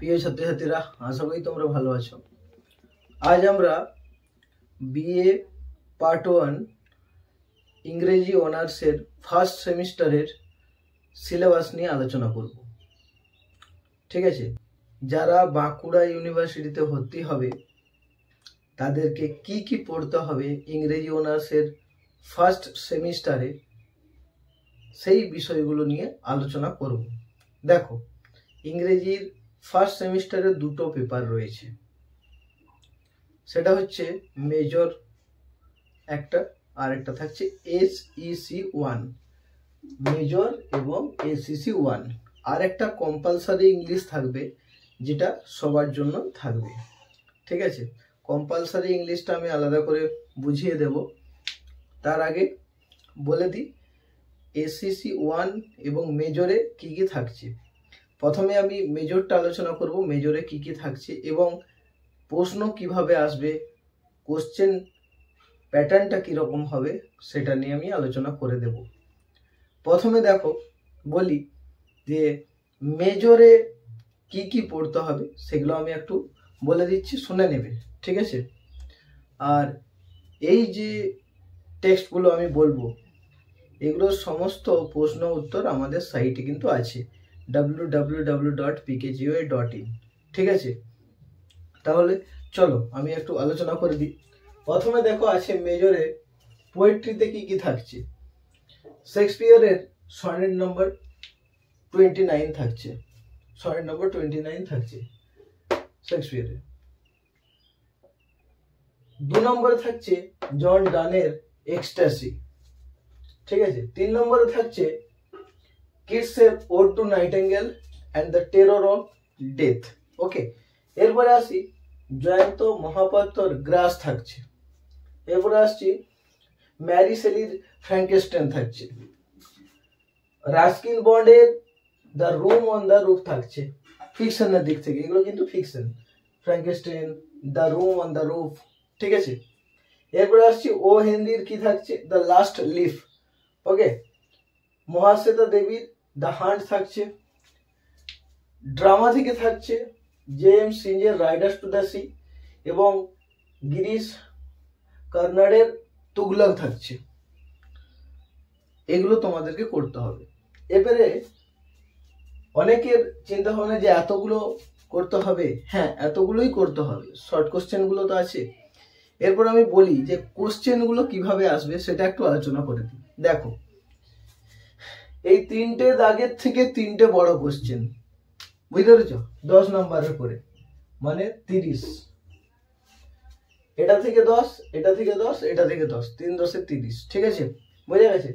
প্রিয় ছাত্রছাত্রীরা, আশা করি তোমরা ভালো আছো। আজ আমরা বিএ পার্ট 1 ইংরেজি অনার্সের ফার্স্ট সেমিস্টারের সিলেবাস নিয়ে আলোচনা করব। ঠিক আছে, যারা বাঁকুড়া ইউনিভার্সিটিতে ভর্তি হবে তাদেরকে কি কি পড়তে হবে ইংরেজি অনার্সের ফার্স্ট সেমিস্টারে, সেই বিষয়গুলো নিয়ে আলোচনা করব। দেখো, ইংরেজির ফার্স্ট সেমিস্টারে দুটো পেপার রয়েছে, সেটা হচ্ছে মেজর একটা, আর একটা থাকছে SEC 1, মেজর এবং SEC 1। আর একটা কম্পালসারি ইংলিশ থাকবে, যেটা সবার জন্য থাকবে। ঠিক আছে, কম্পালসারি ইংলিশটা আমি আলাদা করে বুঝিয়ে দেব। তার আগে বলে দিই SEC 1 এবং মেজরে কি কি থাকছে। প্রথমে আমি মেজরটা আলোচনা করব, মেজরে কি কি থাকছে এবং প্রশ্ন কিভাবে আসবে, কোশ্চেন প্যাটার্নটা কীরকম হবে সেটা নিয়ে আমি আলোচনা করে দেব। প্রথমে দেখো বলি যে মেজরে কি কি পড়তে হবে সেগুলো আমি একটু বলে দিচ্ছি, শুনে নেবে। ঠিক আছে, আর এই যে টেক্সটগুলো আমি বলবো এগুলোর সমস্ত প্রশ্ন উত্তর আমাদের সাইটে কিন্তু আছে, www.pkgoa.in। ঠিক আছে, তাহলে চলো আমি একটু আলোচনা করে দিই। প্রথমে দেখো আছে মেজরে পোয়েট্রিতে কি কি থাকছে। শেক্সপিয়ারের সনেট নম্বর 29 থাকছে, সনেট নম্বর 29 থাকছে শেক্সপিয়ারের। 2 নম্বরে থাকছে জন ডানের এক্সট্যাসি। ঠিক আছে, 3 নম্বরে থাকছে কিটসের ode to nightingale and the terror of death. Okay, এরপরে আসি জয়ন্ত মহাপাত্রর গ্রাস থাকছে। এরপরে আসছি ম্যারি শেলির ফ্র্যাঙ্কেস্টাইন থাকছে। রাস্কিন বন্ডের the room on the roof থাকছে, ফিকশনের দিক থেকে এগুলো কিন্তু fiction. Frankenstein, the room on the roof. ঠিক আছে, এরপরে আসছি ও হেনরির কি থাকছে, the last leaf. Okay, Mahasweta দেবীর দ্য হান্ট থাকছে। ড্রামা থেকে থাকছে জেমস সিঞ্জের রাইডার্স টু দ্য সি এবং গিরিশ কর্নাডের তুগলক থাকছে। এগুলো তোমাদেরকে করতে হবে। এবারে অনেকের চিন্তা ভাবনা যে এতগুলো করতে হবে, হ্যাঁ এতগুলোই করতে হবে, শর্ট কোশ্চেনগুলো তো আছে। এরপর আমি বলি যে কোশ্চেনগুলো কিভাবে আসবে সেটা একটু আলোচনা করে দিই। দেখো, এই 3টে দাগের থেকে 3টে বড় কোশ্চেন, বুঝতে পেরেছ? 10 নম্বরের করে, মানে 30। এটা থেকে 10, এটা থেকে 10, এটা থেকে 10, 3 10 30। ঠিক আছে, বোঝা গেছে?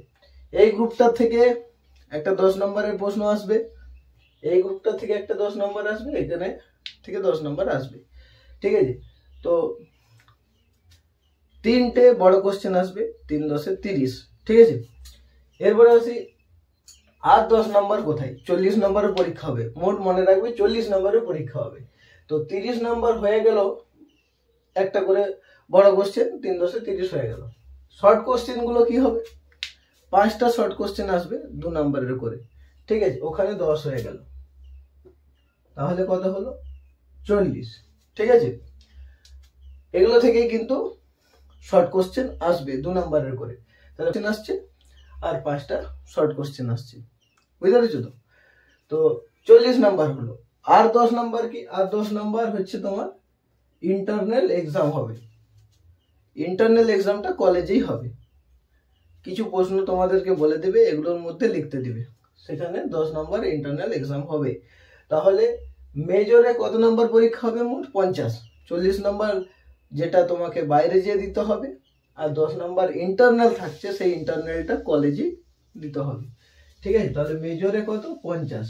এই গ্রুপটার থেকে একটা 10 নম্বরের প্রশ্ন আসবে, এই গ্রুপটা থেকে একটা 10 নম্বর আসবে, এখানে থেকে 10 নম্বর আসবে। ঠিক আছে, তো 3টে বড় কোশ্চেন আসবে, 3 10 30। ঠিক আছে, এরপরে আসি আর 10 নম্বর কোথায়, 40 নম্বরের পরীক্ষা হবে। মোট মনে রাখবে 40 নম্বরের পরীক্ষা হবে। তো 30 নম্বর হয়ে গেল একটা করে বড় কোশ্চেন, 3 10 30 হয়ে গেল। শর্ট কোশ্চেন গুলো কি হবে, 5টা শর্ট কোশ্চেন আসবে 2 নম্বরের করে। ঠিক আছে, ওখানে 10 হয়ে গেল, তাহলে কত হলো 40। ঠিক আছে, এগুলো থেকেই কিন্তু শর্ট কোশ্চেন আসবে 2 নম্বরের করে, তাহলে আসছে আর 5টা শর্ট কোশ্চেন আসছে। বুঝতে পেরেছো? তো 40 নাম্বার হলো। আর 10 নাম্বার কি, আর 10 নাম্বার হচ্ছে তোমার ইন্টারনাল এক্সাম হবে। ইন্টারনাল এক্সামটা কলেজেই হবে। কিছু প্রশ্ন তোমাদেরকে বলে দেবে, এগুলোর মধ্যে লিখতে দিবে, সেখানে 10 নম্বর ইন্টারনাল এক্সাম হবে। তাহলে মেজরে কত নম্বর পরীক্ষা হবে, মোট 50। 40 নম্বর যেটা তোমাকে বাইরে যেয়ে দিতে হবে, আর 10 নম্বর ইন্টারনাল থাকছে, সেই ইন্টারনালটা কলেজেই দিতে হবে। ঠিক আছে, তাহলে মেজরে কত 50,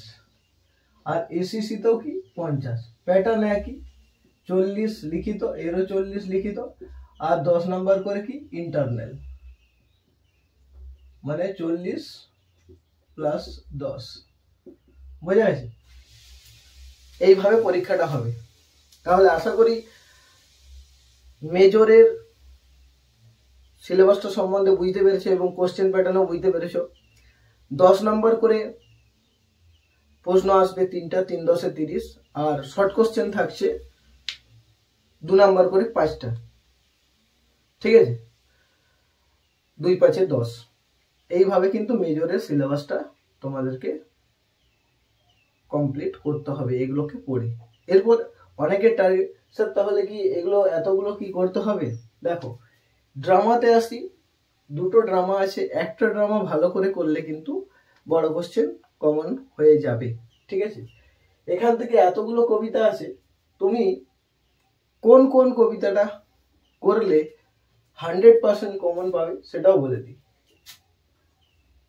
আর এসিসি তেও কি 50। প্যাটার্ন একই, 40 লিখিত, এরও 40 লিখিত, আর 10 নম্বর করে কি ইন্টারনাল, মানে 40 প্লাস 10। বোঝা গেছে? এইভাবে পরীক্ষাটা হবে। তাহলে আশা করি মেজরের সিলেবাসটা সম্বন্ধে বুঝতে পেরেছো এবং কোশ্চেন প্যাটার্নও বুঝতে পেরেছো। 10 নম্বর করে প্রশ্ন আসবে 3টা, 3 10 30, আর শর্ট কোশ্চেন থাকছে 2 নাম্বার করে 5টা। ঠিক আছে, 2 5 10। এইভাবে কিন্তু মেজরের সিলেবাসটা তোমাদেরকে কমপ্লিট করতে হবে এগুলোকে পড়ে। এরপর অনেকের টার্গেট, স্যার তাহলে কি এতগুলো কি করতে হবে? দেখো, ড্রামাতে আসি, 2টো ড্রামা আছে, একটা ড্রামা ভালো করে করলে কিন্তু বড় কোশ্চেন কমন হয়ে যাবে। ঠিক আছে, এখান থেকে এতগুলো কবিতা আছে, তুমি কোন কোন কবিতাটা করলে 100% কমন পাবে সেটাও বলে দিই।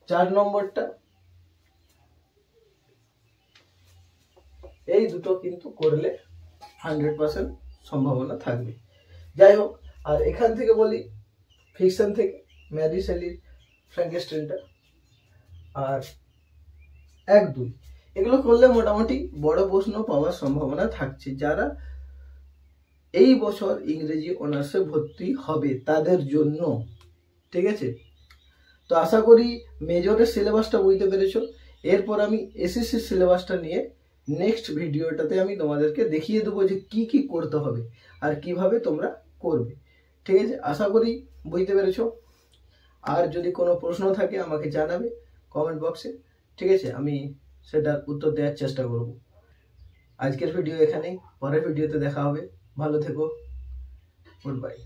4 নম্বরটা, এই দুটো কিন্তু করলে 100% সম্ভাবনা থাকবে। যাই হোক, আর এখান থেকে বলি ফিকশন থেকে ম্যারি শেলির ফ্র্যাঙ্কেনস্টাইনটা, আর 1 2 এগুলো করলে মোটামুটি বড় প্রশ্ন পাওয়ার সম্ভাবনা থাকছে। যারা এই বছর ইংরেজি অনার্সে ভর্তি হবে তাদের জন্য। ঠিক আছে, তো আশা করি মেজরের সিলেবাসটা বুঝতে পেরেছো। এরপর আমি এসএসসি সিলেবাসটা নিয়ে নেক্সট ভিডিওটাতে আমি তোমাদেরকে দেখিয়ে দেবো যে কি কি করতে হবে আর কিভাবে তোমরা করবে। ঠিক আছে, আশা করি বুঝতে পেরেছো। আর যদি কোনো প্রশ্ন থাকে আমাকে জানাবে কমেন্ট বক্সে। ঠিক আছে, আমি সেটার উত্তর দেওয়ার চেষ্টা করব। আজকের ভিডিও এখানেই, পরের ভিডিওতে দেখা হবে। ভালো থেকো, গুড বাই।